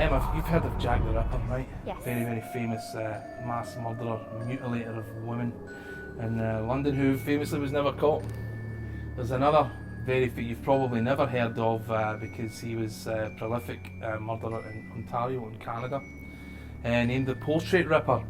Emma, you've heard of Jack the Ripper, right? Yes. Very, very famous mass murderer, mutilator of women in London, who famously was never caught. There's another you've probably never heard of because he was a prolific murderer in Ontario in Canada, named the Portrait Ripper.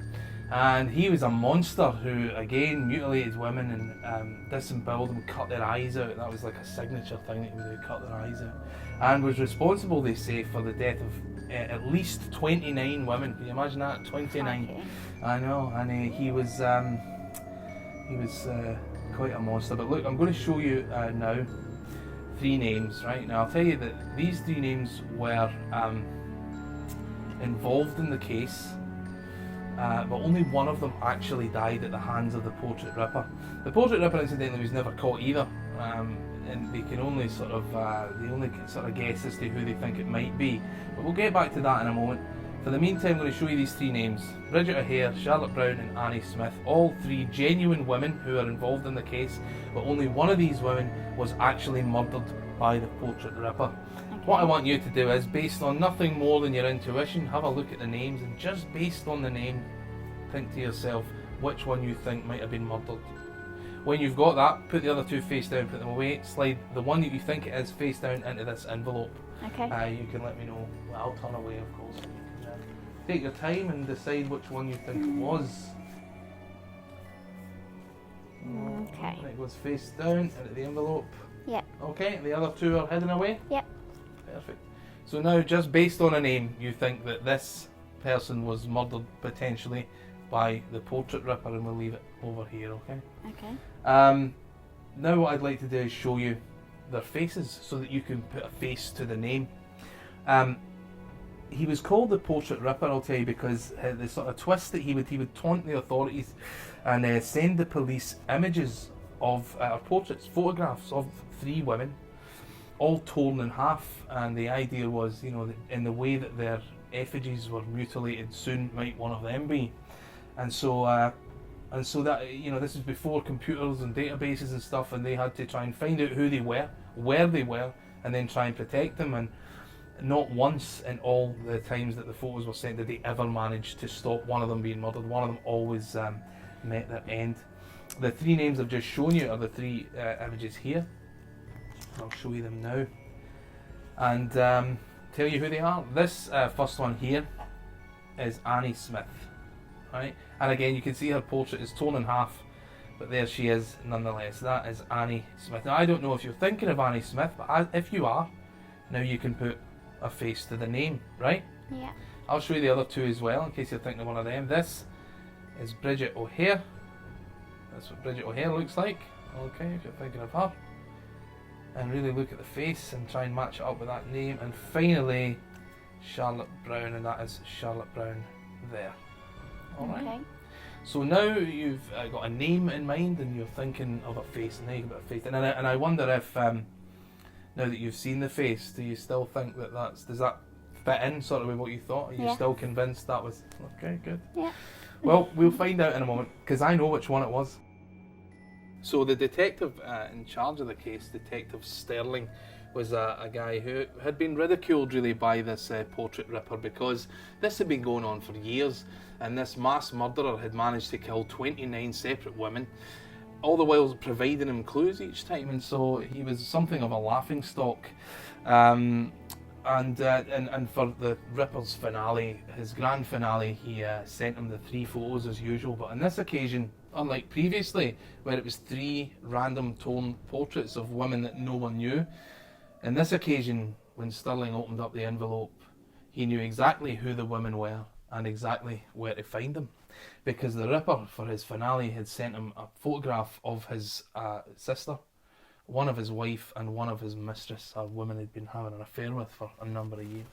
And he was a monster who, again, mutilated women and disemboweled them, cut their eyes out. That was like a signature thing that he would do, cut their eyes out. And was responsible, they say, for the death of at least 29 women. Can you imagine that? 29. Okay. I know. And he was quite a monster. But look, I'm going to show you now 3 names, right? Now, I'll tell you that these 3 names were involved in the case. But only one of them actually died at the hands of the Portrait Ripper. The Portrait Ripper, incidentally, was never caught either, and they can only sort of guess as to who they think it might be. But we'll get back to that in a moment. For the meantime, I'm going to show you these 3 names: Bridget O'Hare, Charlotte Brown, and Annie Smith. All 3 genuine women who are involved in the case, but only one of these women was actually murdered by the Portrait Ripper. What I want you to do is, based on nothing more than your intuition, have a look at the names, and just based on the name, think to yourself which one you think might have been murdered. When you've got that, put the other 2 face down, put them away, slide the one that you think it is face down into this envelope. Okay. You can let me know. Well, I'll turn away, of course. And you can take your time and decide which one you think it was. Okay. It goes face down into the envelope. Yep. Okay, the other 2 are hidden away? Yep. Perfect. So now, just based on a name, you think that this person was murdered potentially by the Portrait Ripper, and we'll leave it over here, okay? Okay. Now what I'd like to do is show you their faces so that you can put a face to the name. He was called the Portrait Ripper, I'll tell you, because the sort of twist that he would taunt the authorities and send the police images of portraits, photographs of 3 women, all torn in half, and the idea was, you know, that in the way that their effigies were mutilated, soon might one of them be. And so that, you know, this is before computers and databases and stuff, and they had to try and find out who they were, where they were, and then try and protect them. And not once in all the times that the photos were sent did they ever manage to stop one of them being murdered. One of them always met their end. The 3 names I've just shown you are the 3 images here. I'll show you them now and tell you who they are. This first one here is Annie Smith, right? And again, you can see her portrait is torn in half, but there she is nonetheless. That is Annie Smith. Now, I don't know if you're thinking of Annie Smith, but if you are, now you can put a face to the name, right? Yeah. I'll show you the other 2 as well, in case you're thinking of one of them. This is Bridget O'Hare. That's what Bridget O'Hare looks like, okay, if you're thinking of her. And really look at the face and try and match it up with that name. And finally, Charlotte Brown, and that is Charlotte Brown there. Alright. Okay. So now you've got a name in mind and you're thinking of a face, and now you can put a face. And I wonder if, now that you've seen the face, do you still think that does that fit in sort of with what you thought? Are you still convinced that was, okay, good. Yeah. Well, we'll find out in a moment, because I know which one it was. So the detective in charge of the case, Detective Sterling, was a guy who had been ridiculed really by this Portrait Ripper, because this had been going on for years, and this mass murderer had managed to kill 29 separate women, all the while providing him clues each time, and so he was something of a laughingstock. And for the Ripper's finale, his grand finale, he sent him the 3 photos as usual, but on this occasion, unlike previously, where it was 3 random torn portraits of women that no one knew, on this occasion, when Sterling opened up the envelope, he knew exactly who the women were and exactly where to find them, because the Ripper, for his finale, had sent him a photograph of his sister, one of his wife, and one of his mistress, a woman he'd been having an affair with for a number of years.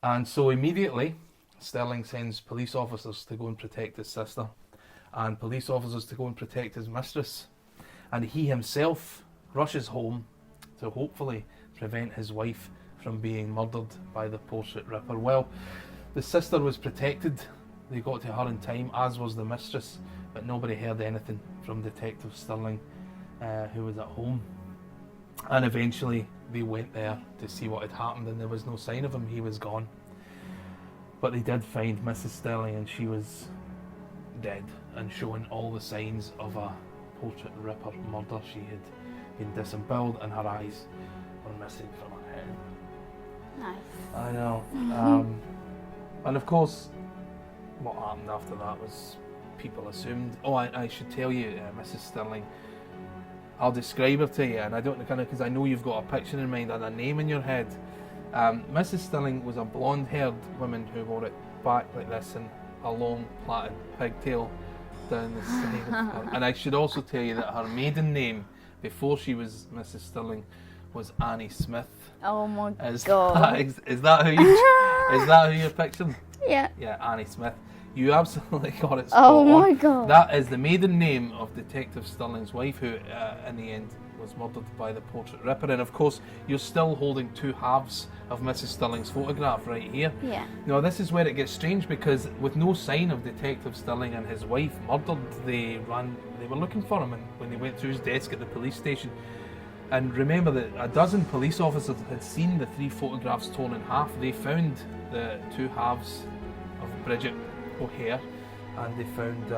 And so immediately, Sterling sends police officers to go and protect his sister, and police officers to go and protect his mistress, and he himself rushes home to hopefully prevent his wife from being murdered by the Portrait Ripper. Well, the sister was protected, they got to her in time, as was the mistress, but nobody heard anything from Detective Sterling, who was at home. And eventually they went there to see what had happened, and there was no sign of him. He was gone. But they did find Mrs. Sterling, and she was dead and showing all the signs of a portrait ripper murder. She had been disemboweled and her eyes were missing from her head. Nice. I know. And of course, what happened after that was people assumed. Oh, I should tell you, Mrs. Sterling. I'll describe her to you, and I don't kind of because I know you've got a picture in mind and a name in your head. Mrs. Sterling was a blonde-haired woman who wore it back like this and a long plaited pigtail down the side of her. And I should also tell you that her maiden name, before she was Mrs. Sterling, was Annie Smith. Oh my Is god. is that who you're picturing? Yeah. Yeah, Annie Smith. You absolutely got it spot Oh on. my god. That is the maiden name of Detective Sterling's wife, who in the end was murdered by the portrait ripper. And of course, you're still holding two halves of Mrs. Sterling's photograph right here. Yeah. Now this is where it gets strange, because with no sign of Detective Sterling and his wife murdered, they were looking for him, and when they went to his desk at the police station. And remember that a dozen police officers had seen the three photographs torn in half. They found the two halves of Bridget O'Hare, and they found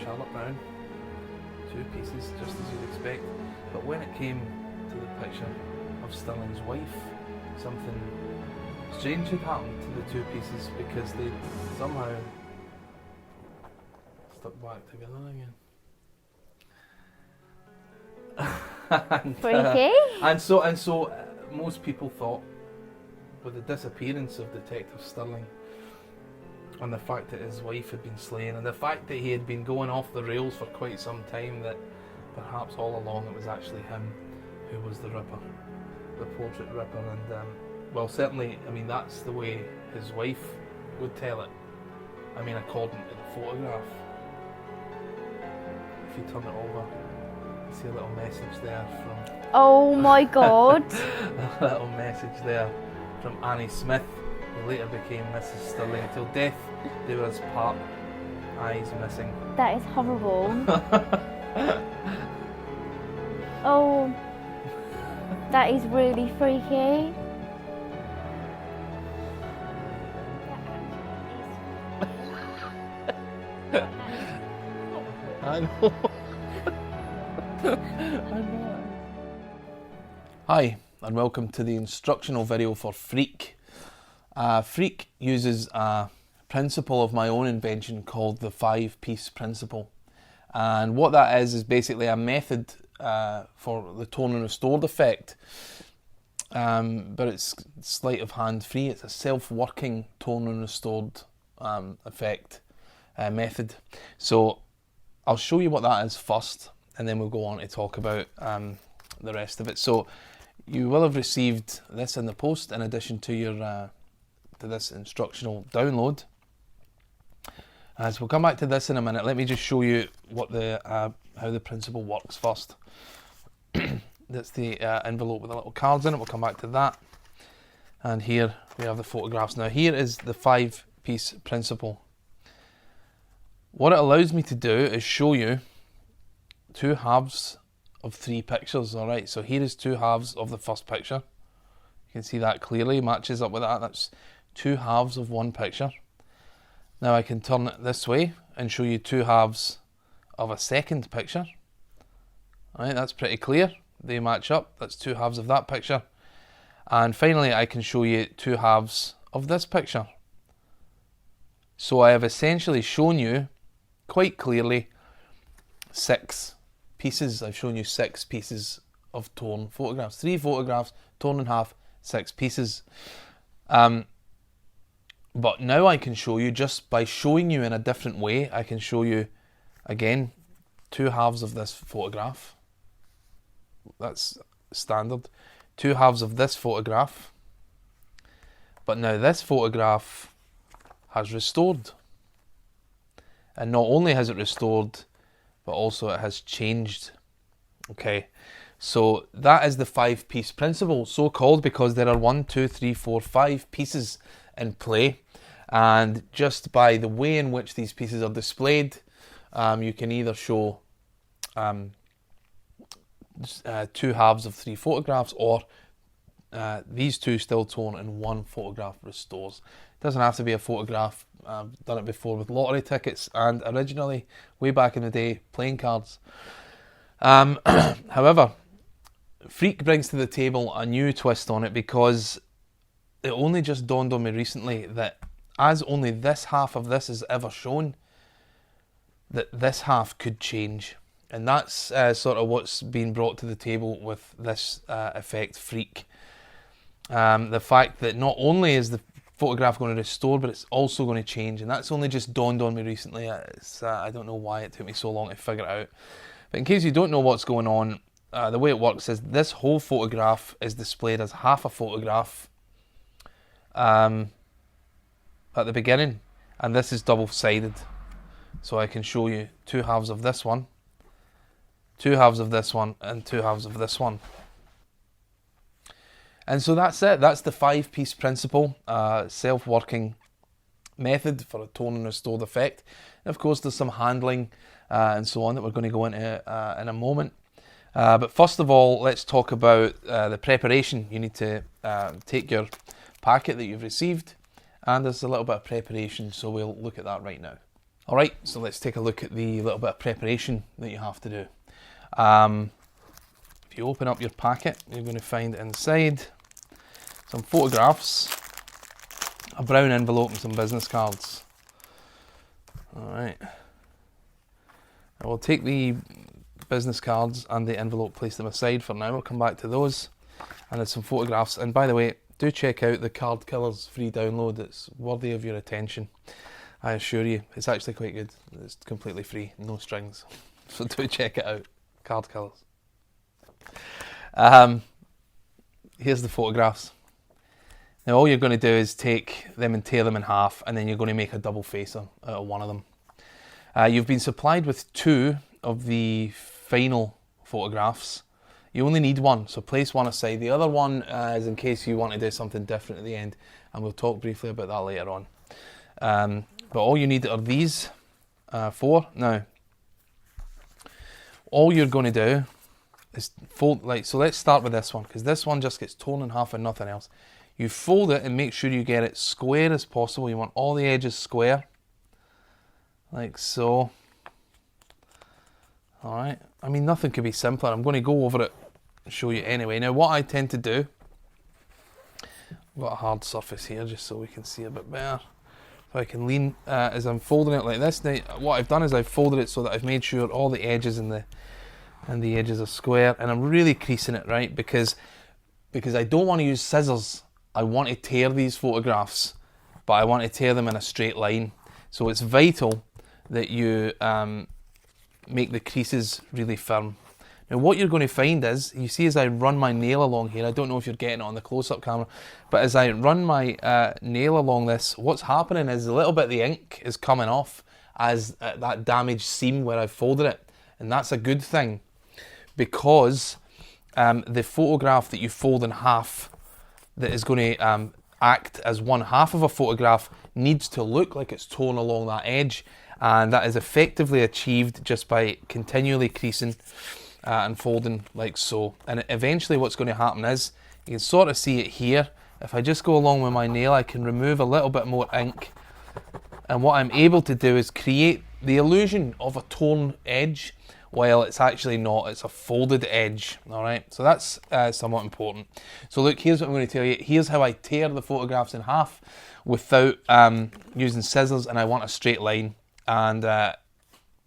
Charlotte Brown, two pieces, just as you'd expect. But when it came to the picture of Sterling's wife, something strange had happened to the two pieces, because they somehow stuck back together again. Freaky. And so most people thought, with the disappearance of Detective Sterling and the fact that his wife had been slain and the fact that he had been going off the rails for quite some time, that perhaps all along it was actually him who was the ripper, the portrait ripper. And well, certainly, I mean, that's the way his wife would tell it. I mean, according to the photograph. If you turn it over, you see a little message there from Oh my god. a little message there from Annie Smith, who later became Mrs. Sterling. Till death do us part, eyes missing. That is horrible. Oh, that is really freaky. I know. I know. Hi, and welcome to the instructional video for Freak. Freak uses a principle of my own invention called the 5-piece principle. And what that is basically a method for the torn and restored effect. But it's sleight of hand free. It's a self-working torn and restored effect method. So I'll show you what that is first, and then we'll go on to talk about the rest of it. So you will have received this in the post in addition to your to this instructional download. So we'll come back to this in a minute. Let me just show you what the how the principle works first. That's the envelope with the little cards in it. We'll come back to that. And here we have the photographs. Now here is the 5-piece principle. What it allows me to do is show you two halves of 3 pictures. All right, so here is 2 halves of the first picture. You can see that clearly matches up with that. That's 2 halves of 1 picture. Now I can turn it this way and show you 2 halves of a second picture. All right, that's pretty clear. They match up. That's 2 halves of that picture. And finally, I can show you 2 halves of this picture. So I have essentially shown you quite clearly 6 pieces. I've shown you 6 pieces of torn photographs. 3 photographs, torn in half, 6 pieces. But now I can show you, just by showing you in a different way, I can show you, again, 2 halves of this photograph. That's standard. 2 halves of this photograph. But now this photograph has restored. And not only has it restored, but also it has changed. Okay, so that is the 5-piece principle, so called because there are 1, 2, 3, 4, 5 pieces in play. And just by the way in which these pieces are displayed, you can either show 2 halves of 3 photographs, or these 2 still torn and 1 photograph restores, Doesn't have to be a photograph. I've done it before with lottery tickets and originally, way back in the day, playing cards. However, Freak brings to the table a new twist on it, because it only just dawned on me recently that as only this half of this is ever shown, that this half could change. And that's sort of what's been brought to the table with this effect Freak. The fact that not only is the photograph going to restore, but it's also going to change, and that's only just dawned on me recently. I don't know why it took me so long to figure it out. But in case you don't know what's going on, the way it works is this whole photograph is displayed as half a photograph at the beginning, and this is double-sided. So I can show you two halves of this one, two halves of this one, and two halves of this one. And so that's it. That's the 5-piece principle, self-working method for a tone and restored effect. And of course, there's some handling and so on that we're going to go into in a moment. But first of all, let's talk about the preparation. You need to take your packet that you've received, and there's a little bit of preparation, so we'll look at that right now. Alright, so let's take a look at the little bit of preparation that you have to do. If you open up your packet, you're going to find inside some photographs, a brown envelope and some business cards. Alright. I will take the business cards and the envelope, place them aside for now. We'll come back to those. And there's some photographs. And by the way, do check out the Card Killers free download. It's worthy of your attention. I assure you, it's actually quite good. It's completely free, no strings. So do check it out. Card Killers. Here's the photographs. Now all you're going to do is take them and tear them in half, and then you're going to make a double facer out of one of them. You've been supplied with 2 of the final photographs. You only need one, so place one aside. The other one is in case you want to do something different at the end, and we'll talk briefly about that later on. But all you need are these 4. Now, all you're going to do is fold, so let's start with this one, because this one just gets torn in half and nothing else. You fold it and make sure you get it square as possible. You want all the edges square, like so. Alright, I mean, nothing could be simpler. I'm going to go over it and show you anyway. Now, what I tend to do, I've got a hard surface here just so we can see a bit better. So I can lean as I'm folding it like this. Now, what I've done is I've folded it so that I've made sure all the edges and the edges are square, and I'm really creasing it, right, because I don't want to use scissors. I want to tear these photographs, but I want to tear them in a straight line. So it's vital that you make the creases really firm. Now what you're going to find is, you see as I run my nail along here, I don't know if you're getting it on the close-up camera, but as I run my nail along this, what's happening is a little bit of the ink is coming off as that damaged seam where I've folded it. And that's a good thing, because the photograph that you fold in half that is going to act as one half of a photograph needs to look like it's torn along that edge, and that is effectively achieved just by continually creasing and folding like so. And eventually what's going to happen is, you can sort of see it here, if I just go along with my nail I can remove a little bit more ink, and what I'm able to do is create the illusion of a torn edge, while it's actually not, it's a folded edge. Alright, so that's somewhat important. So look, here's what I'm going to tell you. Here's how I tear the photographs in half without using scissors, and I want a straight line. And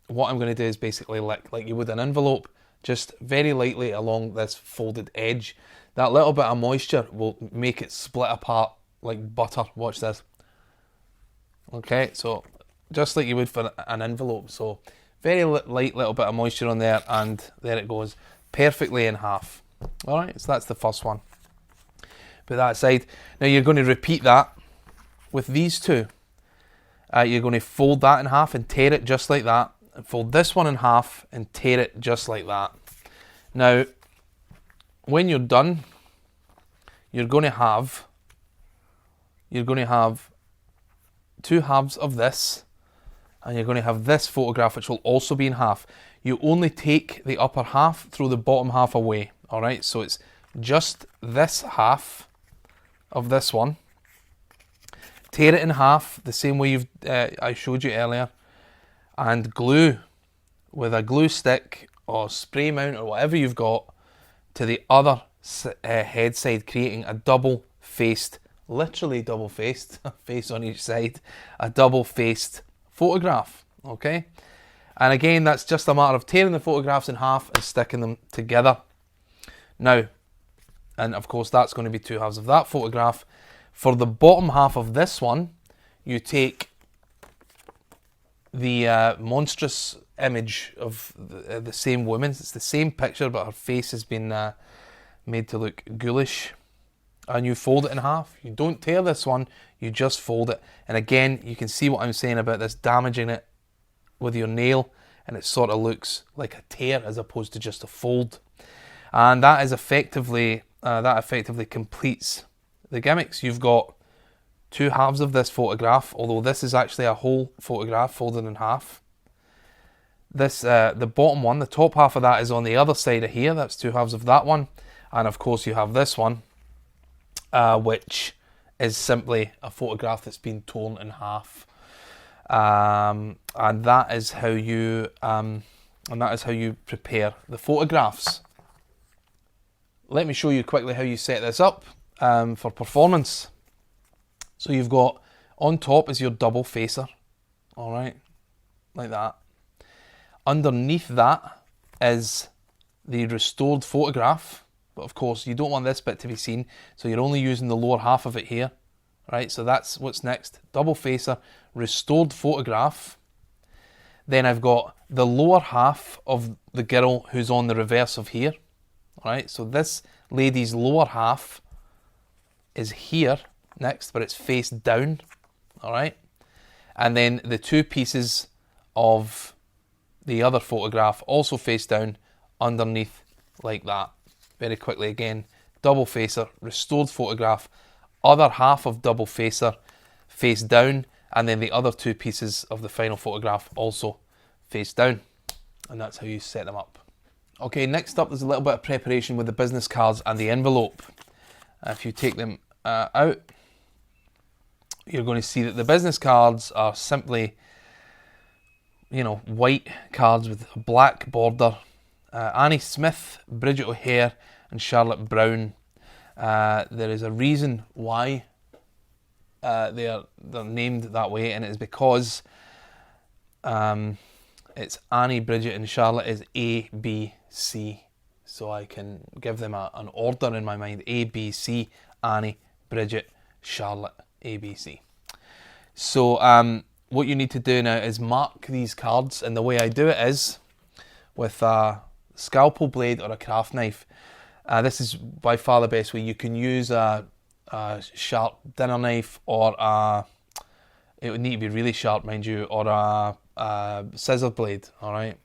what I'm going to do is basically like you would an envelope, just very lightly along this folded edge. That little bit of moisture will make it split apart like butter. Watch this. Okay, so just like you would for an envelope. So very light little bit of moisture on there, and there it goes, perfectly in half. Alright, so that's the first one. Put that aside. Now you're going to repeat that with these 2. You're going to fold that in half and tear it just like that, and fold this one in half and tear it just like that. Now, when you're done, you're going to have 2 halves of this, and you're going to have this photograph, which will also be in half. You only take the upper half, throw the bottom half away. Alright, so it's just this half of this one. tear it in half the same way I showed you earlier, and glue with a glue stick or spray mount or whatever you've got to the other head side, creating a double-faced, literally double-faced, face on each side, a double-faced photograph, okay? And again, that's just a matter of tearing the photographs in half and sticking them together. Now, and of course that's going to be 2 halves of that photograph. For the bottom half of this one, you take the monstrous image of the same woman. It's the same picture, but her face has been made to look ghoulish. And you fold it in half. You don't tear this one, you just fold it. And again, you can see what I'm saying about this damaging it with your nail, and it sort of looks like a tear as opposed to just a fold. And that is effectively completes the gimmicks. You've got 2 halves of this photograph, although this is actually a whole photograph folded in half. This the bottom one, the top half of that is on the other side of here. That's 2 halves of that one. And of course you have this one, which is simply a photograph that's been torn in half. And that is how you prepare the photographs. Let me show you quickly how you set this up for performance. So you've got, on top is your double facer, all right, like that. Underneath that is the restored photograph, but of course you don't want this bit to be seen, so you're only using the lower half of it here, right? So that's what's next, double facer, restored photograph. Then I've got the lower half of the girl who's on the reverse of here, all right? So this lady's lower half is here next, but it's face down, all right? And then the 2 pieces of the other photograph also face down underneath like that. Very quickly again, double facer, restored photograph, other half of double facer, face down, and then the other 2 pieces of the final photograph also face down. And that's how you set them up. Okay, next up there's a little bit of preparation with the business cards and the envelope. If you take them out, you're going to see that the business cards are simply, white cards with a black border. Annie Smith, Bridget O'Hare and Charlotte Brown. There is a reason why they're named that way, and it is because it's Annie, Bridget and Charlotte is A, B, C. So I can give them an order in my mind. A, B, C, Annie, Bridget, Charlotte, A, B, C. So what you need to do now is mark these cards, and the way I do it is with a scalpel blade or a craft knife. This is by far the best way. You can use a sharp dinner knife, or it would need to be really sharp, mind you, or a scissor blade, alright?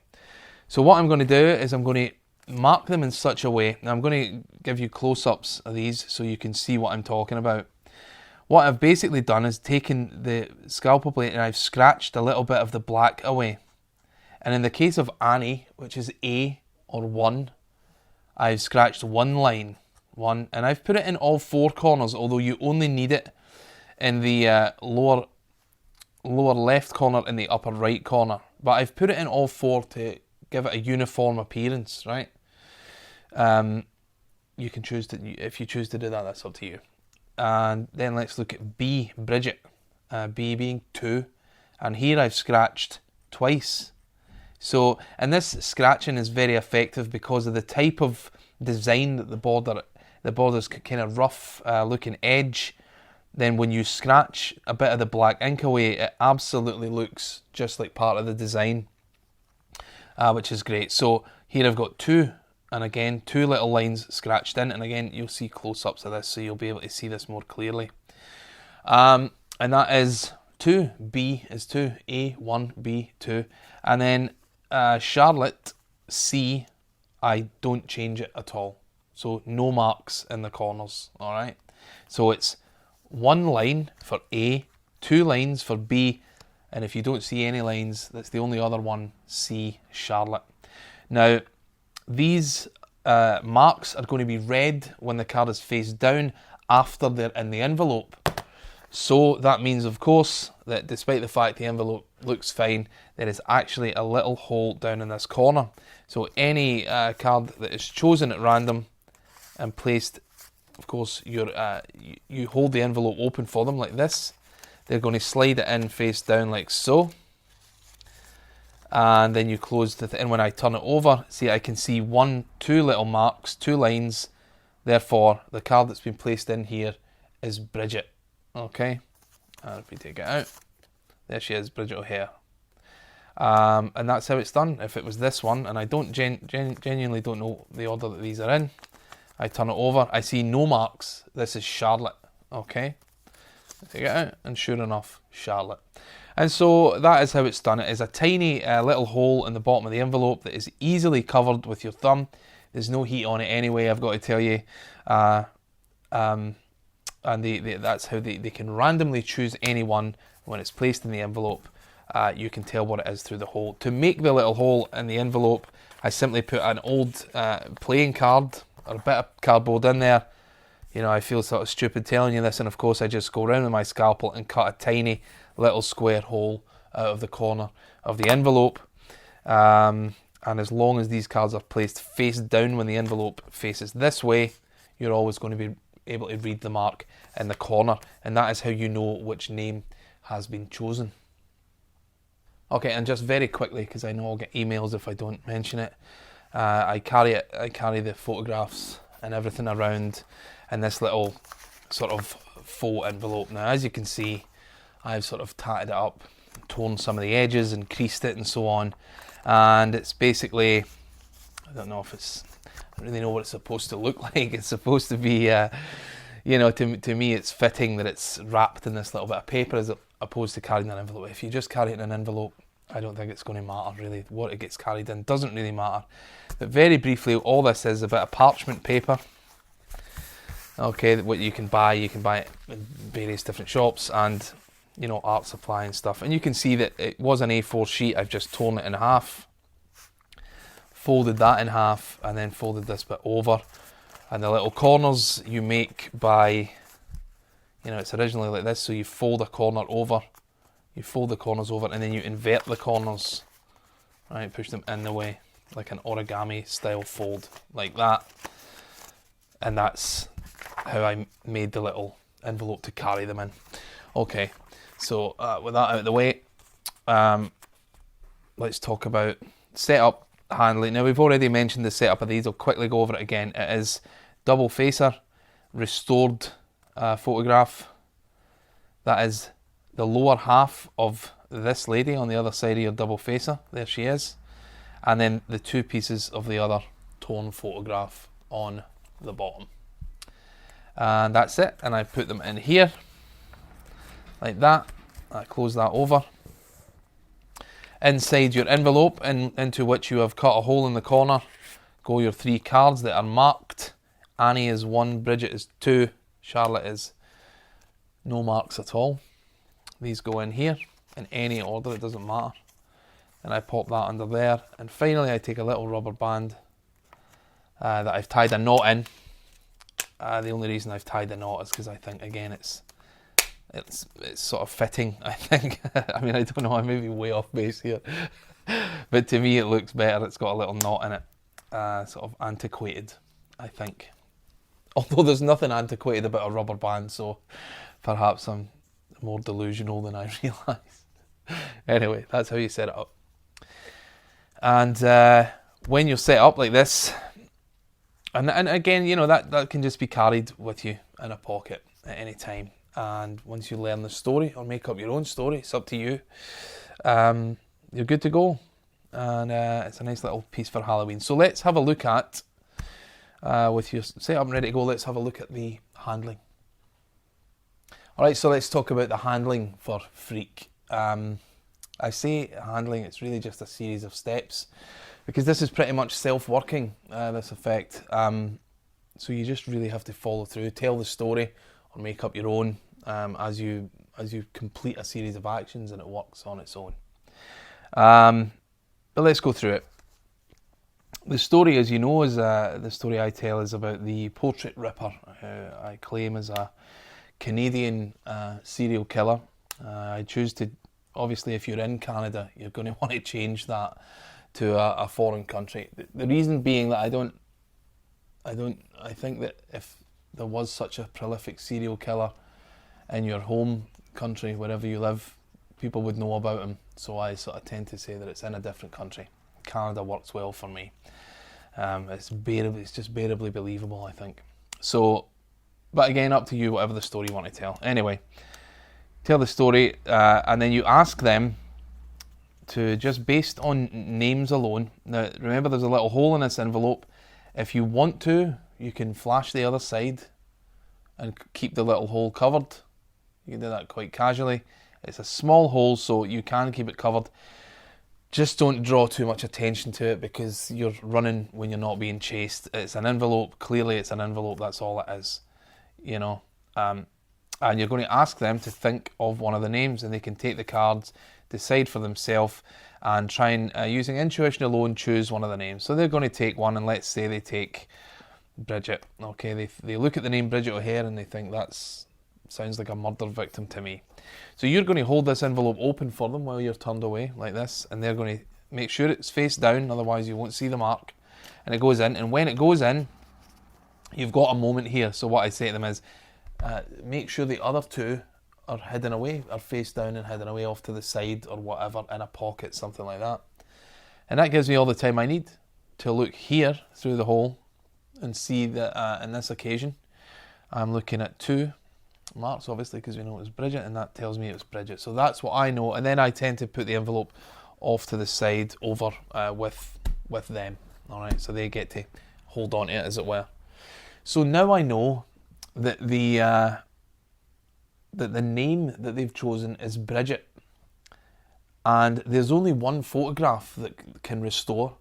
So what I'm going to do is I'm going to mark them in such a way. Now I'm going to give you close-ups of these so you can see what I'm talking about. What I've basically done is taken the scalpel blade and I've scratched a little bit of the black away. And in the case of Annie, which is A or 1, I've scratched 1 line, 1, and I've put it in all 4 corners, although you only need it in the lower left corner and the upper right corner. But I've put it in all 4 to give it a uniform appearance, right? You can choose to, if you choose to do that, that's up to you. And then let's look at B, Bridget. B being 2, and here I've scratched twice. So, and this scratching is very effective because of the type of design that the border's kind of rough looking edge. Then when you scratch a bit of the black ink away, it absolutely looks just like part of the design, which is great. So here I've got 2, and again 2 little lines scratched in, and again you'll see close-ups of this, so you'll be able to see this more clearly. And that is 2, B is 2, A 1, B 2, and then Charlotte C, I don't change it at all, so no marks in the corners. All right, so it's 1 line for A, 2 lines for B, and if you don't see any lines, that's the only other one, C, Charlotte. Now these marks are going to be red when the card is face down after they're in the envelope. So that means, of course, that despite the fact the envelope looks fine, there is actually a little hole down in this corner. So any card that is chosen at random and placed, of course, you hold the envelope open for them like this. They're going to slide it in face down like so. And then you close the and when I turn it over, see, I can see two little marks, 2 lines. Therefore, the card that's been placed in here is Bridget. Okay, and if we take it out, there she is, Bridget O'Hare. And that's how it's done. If it was this one, and I don't genuinely don't know the order that these are in, I turn it over, I see no marks. This is Charlotte. Okay, take it out, and sure enough, Charlotte. And so that is how it's done. It is a tiny little hole in the bottom of the envelope that is easily covered with your thumb. There's no heat on it anyway, I've got to tell you. And that's how they can randomly choose anyone when it's placed in the envelope. You can tell what it is through the hole. To make the little hole in the envelope, I simply put an old playing card or a bit of cardboard in there. You know, I feel sort of stupid telling you this, and of course I just go around with my scalpel and cut a tiny little square hole out of the corner of the envelope. And as long as these cards are placed face down when the envelope faces this way, you're always going to be able to read the mark in the corner, and that is how you know which name has been chosen. Okay, and just very quickly, because I know I'll get emails if I don't mention it, I carry the photographs and everything around in this little sort of faux envelope. Now, as you can see, I've sort of tatted it up, torn some of the edges and creased it and so on, and it's basically, I don't know if it's, I don't really know what it's supposed to look like. It's supposed to be, you know, to me it's fitting that it's wrapped in this little bit of paper as opposed to carrying an envelope. If you just carry it in an envelope, I don't think it's going to matter really. What it gets carried in doesn't really matter. But very briefly, all this is a bit of parchment paper. Okay, what you can buy it in various different shops and, you know, art supply and stuff. And you can see that it was an A4 sheet. I've just torn it in half, folded that in half, and then folded this bit over. And the little corners you make by, you know, it's originally like this, so you fold a corner over, you fold the corners over, and then you invert the corners, right, push them in the way, like an origami style fold, like that. And that's how I made the little envelope to carry them in. Okay, so with that out of the way, let's talk about setup, handling. Now, we've already mentioned the setup of these. I'll quickly go over it again. It is double facer, restored photograph. That is the lower half of this lady on the other side of your double facer. There she is. And then the 2 pieces of the other torn photograph on the bottom. And that's it. And I put them in here like that. I close that over. Inside your envelope, into which you have cut a hole in the corner, go your 3 cards that are marked. Annie is 1, Bridget is 2, Charlotte is no marks at all. These go in here in any order, it doesn't matter. And I pop that under there. And finally I take a little rubber band that I've tied a knot in. The only reason I've tied a knot is because I think, again, it's sort of fitting, I think. I mean, I don't know, I may be way off base here. But to me it looks better. It's got a little knot in it. Sort of antiquated, I think. Although there's nothing antiquated about a rubber band, so perhaps I'm more delusional than I realise. Anyway, that's how you set it up. And when you're set up like this, and again, you know, that can just be carried with you in a pocket at any time. And once you learn the story or make up your own story, it's up to you. You're good to go. And it's a nice little piece for Halloween. So let's have a look at, with your set up and ready to go, let's have a look at the handling. Alright, so let's talk about the handling for Freak. I say handling, it's really just a series of steps, because this is pretty much self-working, this effect. So you just really have to follow through, tell the story, or make up your own as you complete a series of actions, and it works on its own. But let's go through it. The story, as you know, is the story I tell is about the portrait ripper, who I claim is a Canadian serial killer. I choose to, obviously if you're in Canada, you're going to want to change that to a foreign country. The reason being that I think that if there was such a prolific serial killer in your home country, wherever you live, people would know about him. So I sort of tend to say that it's in a different country. Canada works well for me. It's just bearably believable, I think. So, but again, up to you, whatever the story you want to tell. Anyway, tell the story, and then you ask them to, just based on names alone. Now, remember, there's a little hole in this envelope. If you want to, you can flash the other side and keep the little hole covered. You can do that quite casually. It's a small hole, so you can keep it covered. Just don't draw too much attention to it, because you're running when you're not being chased. It's an envelope. Clearly, it's an envelope. That's all it is, you know. And you're going to ask them to think of one of the names, and they can take the cards, decide for themselves, and try and, using intuition alone, choose one of the names. So they're going to take one, and let's say they take Bridget. Okay, they look at the name Bridget O'Hare and they think that's sounds like a murder victim to me. So you're going to hold this envelope open for them while you're turned away like this, and they're going to make sure it's face down, otherwise you won't see the mark. And it goes in, and when it goes in, you've got a moment here. So what I say to them is, make sure the other two are hidden away, are face down and hidden away off to the side or whatever, in a pocket, something like that. And that gives me all the time I need to look here through the hole and see that in this occasion I'm looking at 2 marks, obviously, because we know it was Bridget, and that tells me it was Bridget. So that's what I know, and then I tend to put the envelope off to the side over with them. All right, so they get to hold on to it, as it were. So now I know that the name that they've chosen is Bridget, and there's only one photograph that can restore.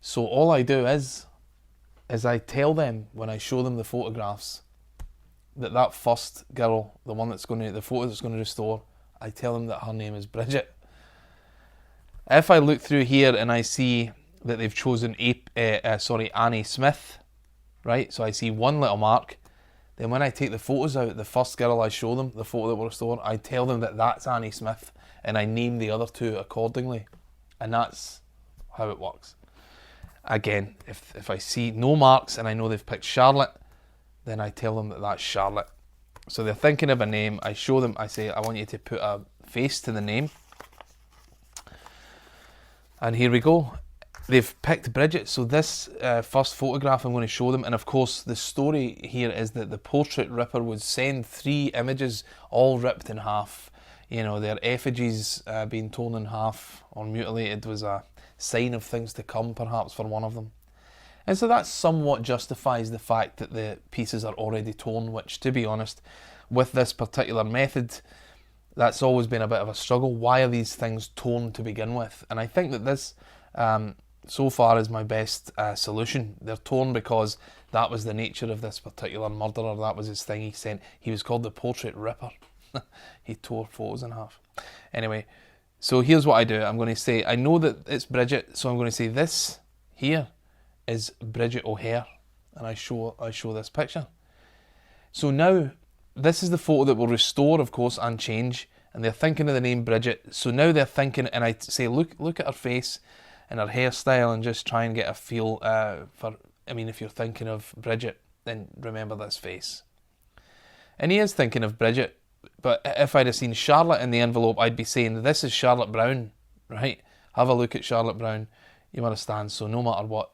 So all I do is I tell them, when I show them the photographs, that first girl, the photo that's going to restore, I tell them that her name is Bridget. If I look through here and I see that they've chosen Annie Smith, right? So I see one little mark. Then when I take the photos out, the first girl I show them, the photo that will restore, I tell them that that's Annie Smith, and I name the other 2 accordingly. And that's how it works. Again, if I see no marks and I know they've picked Charlotte, then I tell them that that's Charlotte. So they're thinking of a name. I show them, I say, I want you to put a face to the name. And here we go. They've picked Bridget. So this first photograph I'm going to show them. And of course, the story here is that the portrait ripper would send 3 images, all ripped in half. You know, their effigies being torn in half or mutilated was a sign of things to come, perhaps, for one of them. And so that somewhat justifies the fact that the pieces are already torn, which, to be honest, with this particular method, that's always been a bit of a struggle. Why are these things torn to begin with? And I think that this, so far, is my best solution. They're torn because that was the nature of this particular murderer. That was his thing. He was called the Portrait Ripper. He tore photos in half. Anyway, so here's what I do. I'm going to say, I know that it's Bridget, so I'm going to say this here is Bridget O'Hare, and I show this picture. So now this is the photo that will restore, of course, and change, and they're thinking of the name Bridget. So now they're thinking, and I say, look at her face and her hairstyle, and just try and get a feel for. I mean, if you're thinking of Bridget, then remember this face. And he is thinking of Bridget, but if I'd have seen Charlotte in the envelope, I'd be saying, this is Charlotte Brown, right? Have a look at Charlotte Brown. You understand? So no matter what,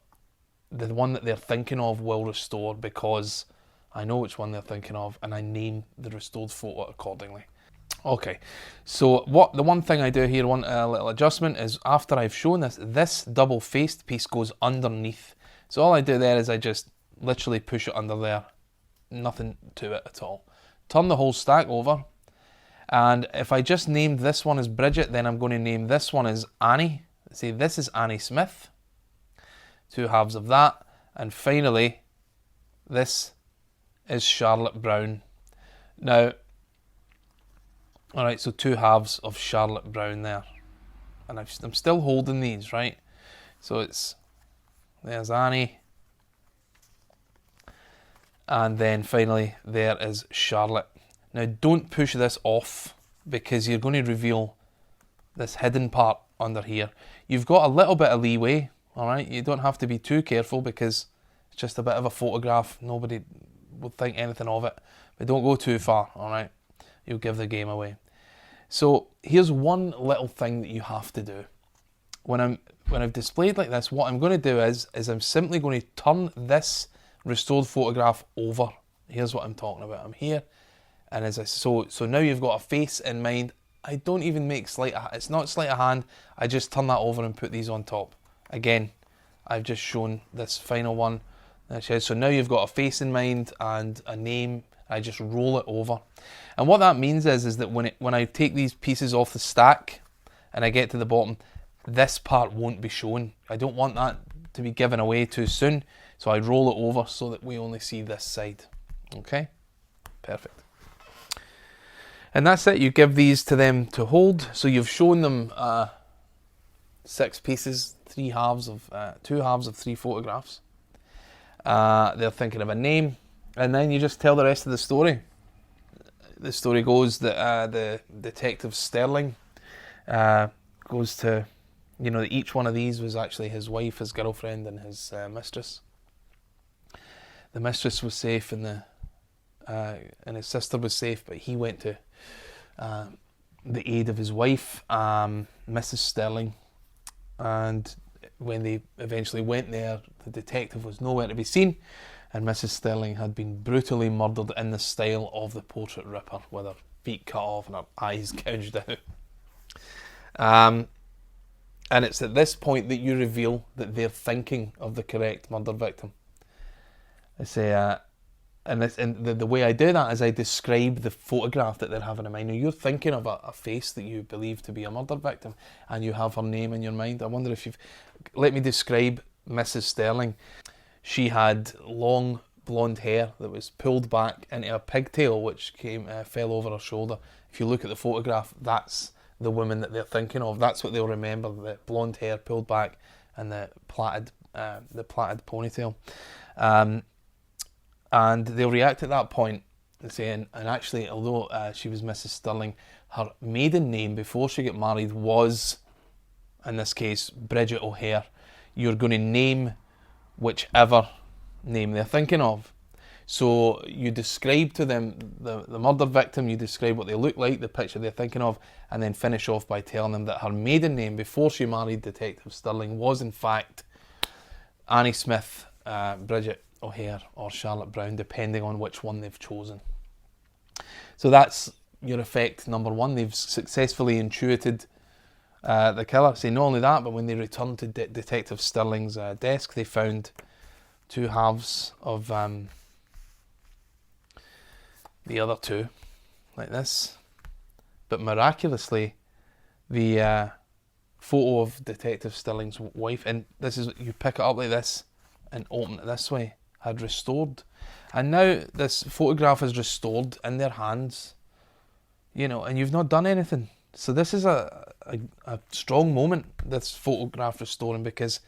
the one that they're thinking of will restore, because I know which one they're thinking of, and I name the restored photo accordingly. Okay, so the one thing I do here, one little adjustment, is after I've shown this double-faced piece goes underneath. So all I do there is I just literally push it under there. Nothing to it at all. Turn the whole stack over, and if I just named this one as Bridget, then I'm going to name this one as Annie. Say this is Annie Smith. 2 halves of that, and finally this is Charlotte Brown. Now, alright, so 2 halves of Charlotte Brown there, and I'm still holding these, right? So there's Annie, and then finally there is Charlotte. Now don't push this off because you're going to reveal this hidden part under here. You've got a little bit of leeway, alright? You don't have to be too careful because it's just a bit of a photograph. Nobody will think anything of it. But don't go too far, alright? You'll give the game away. So here's one little thing that you have to do. When I've displayed like this, what I'm going to do is I'm simply going to turn this restored photograph over. Here's what I'm talking about. I'm here, and so now you've got a face in mind. I don't even make it's not sleight of hand. I just turn that over and put these on top. Again, I've just shown this final one. So now you've got a face in mind and a name. I just roll it over. And what that means is that when I take these pieces off the stack and I get to the bottom, this part won't be shown. I don't want that to be given away too soon. So I roll it over so that we only see this side. Okay? Perfect. And that's it. You give these to them to hold. So you've shown them 6 pieces, 2 halves of 3 photographs. They're thinking of a name, and then you just tell the rest of the story. The story goes that the detective Sterling goes to, that each one of these was actually his wife, his girlfriend, and his mistress. The mistress was safe, and his sister was safe, but he went to the aid of his wife, Mrs. Sterling, and when they eventually went there, the detective was nowhere to be seen, and Mrs. Sterling had been brutally murdered in the style of the Portrait Ripper, with her feet cut off and her eyes gouged out. And it's at this point that you reveal that they're thinking of the correct murder victim. I say, and the way I do that is I describe the photograph that they're having in mind. Now, you're thinking of a face that you believe to be a murder victim, and you have her name in your mind. I wonder if let me describe Mrs. Sterling. She had long blonde hair that was pulled back into a pigtail, which fell over her shoulder. If you look at the photograph, that's the woman that they're thinking of. That's what they'll remember: the blonde hair pulled back and the plaited ponytail. And they'll react at that point and saying, and actually, although she was Mrs. Sterling, her maiden name before she got married was, in this case, Bridget O'Hare. You're going to name whichever name they're thinking of. So you describe to them the murder victim, you describe what they look like, the picture they're thinking of, and then finish off by telling them that her maiden name before she married Detective Sterling was in fact Annie Smith, Bridget O'Hare, or Charlotte Brown, depending on which one they've chosen. So that's your effect number 1. They've successfully intuited the killer. So not only that, but when they returned to Detective Sterling's desk, they found 2 halves of the other 2, like this. But miraculously, the photo of Detective Sterling's wife, and this is, you pick it up like this and open it this way, had restored. And now this photograph is restored in their hands, and you've not done anything. So this is a strong moment, this photograph restoring, because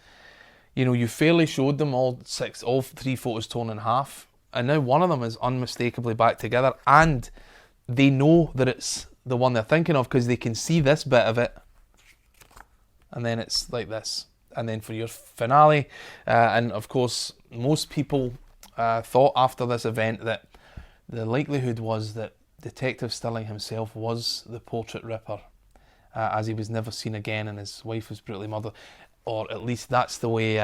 you fairly showed them all 3 photos torn in half, and now one of them is unmistakably back together, and they know that it's the one they're thinking of because they can see this bit of it, and then it's like this. And then for your finale, and of course most people thought after this event that the likelihood was that Detective Sterling himself was the Portrait Ripper, as he was never seen again and his wife was brutally murdered, or at least that's the way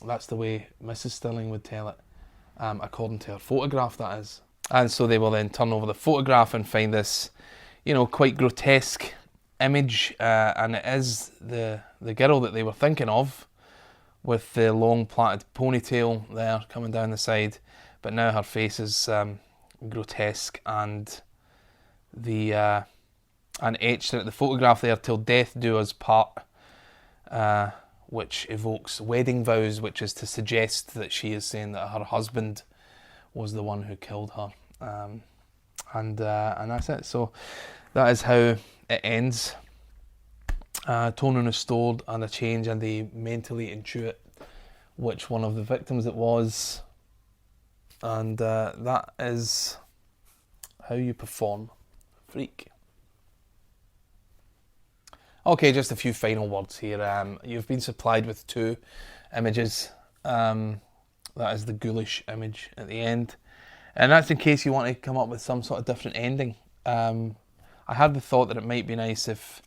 Mrs. Sterling would tell it, according to her photograph, that is. And so they will then turn over the photograph and find this, quite grotesque image, and it is the girl that they were thinking of, with the long plaited ponytail there coming down the side, but now her face is grotesque, and etched in the photograph there, "Till death do us part," which evokes wedding vows, which is to suggest that she is saying that her husband was the one who killed her, and that's it. So that is how it ends. Tone and restored, and a change, and they mentally intuit which one of the victims it was, and that is how you perform Freak. Okay, just a few final words here. You've been supplied with 2 images. That is the ghoulish image at the end. And that's in case you want to come up with some sort of different ending. I had the thought that it might be nice if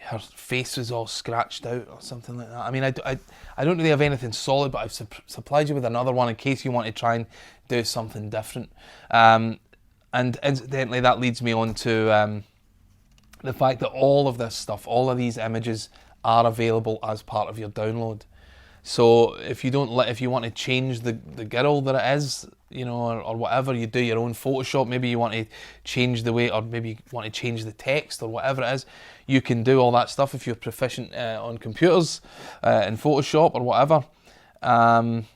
her face was all scratched out or something like that. I mean, I don't really have anything solid, but I've supplied you with another one in case you want to try and do something different. And incidentally, that leads me on to the fact that all of this stuff, all of these images are available as part of your download. So if you want to change the girl that it is, you know, or whatever, you do your own Photoshop, maybe you want to change the way, or maybe you want to change the text or whatever it is, you can do all that stuff if you're proficient on computers, in Photoshop or whatever. And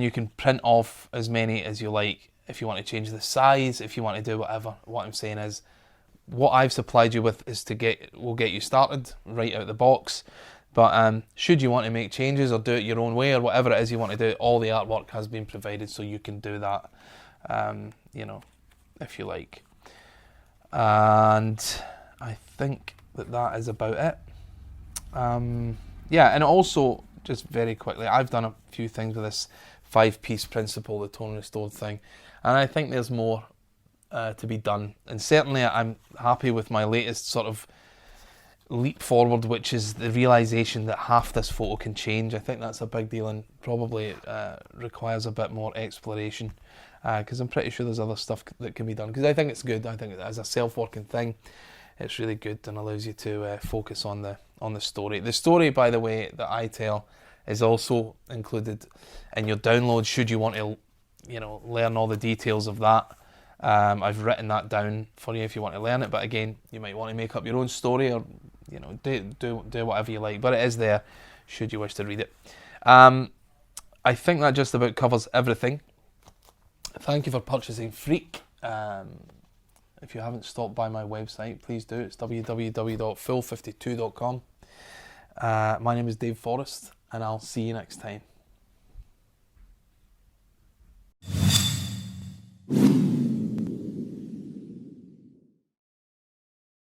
you can print off as many as you like if you want to change the size, if you want to do whatever. What I'm saying is, what I've supplied you with is will get you started right out the box. But should you want to make changes or do it your own way or whatever it is you want to do, all the artwork has been provided, so you can do that, you know, if you like. And I think that is about it. Yeah, and also, just very quickly, I've done a few things with this 5-piece principle, the tone restored thing, and I think there's more to be done. And certainly I'm happy with my latest sort of leap forward, which is the realization that half this photo can change. I think that's a big deal, and probably requires a bit more exploration, because I'm pretty sure there's other stuff that can be done, because I think it's good. I think as a self-working thing, it's really good and allows you to focus on the story. The story, by the way, that I tell is also included in your download should you want to, you know, learn all the details of that. I've written that down for you if you want to learn it, but again, you might want to make up your own story, or, you know, do whatever you like, but it is there should you wish to read it. I think that just about covers everything. Thank you for purchasing Freak. If you haven't stopped by my website, please do. It's www.full52.com. My name is Dave Forrest, and I'll see you next time.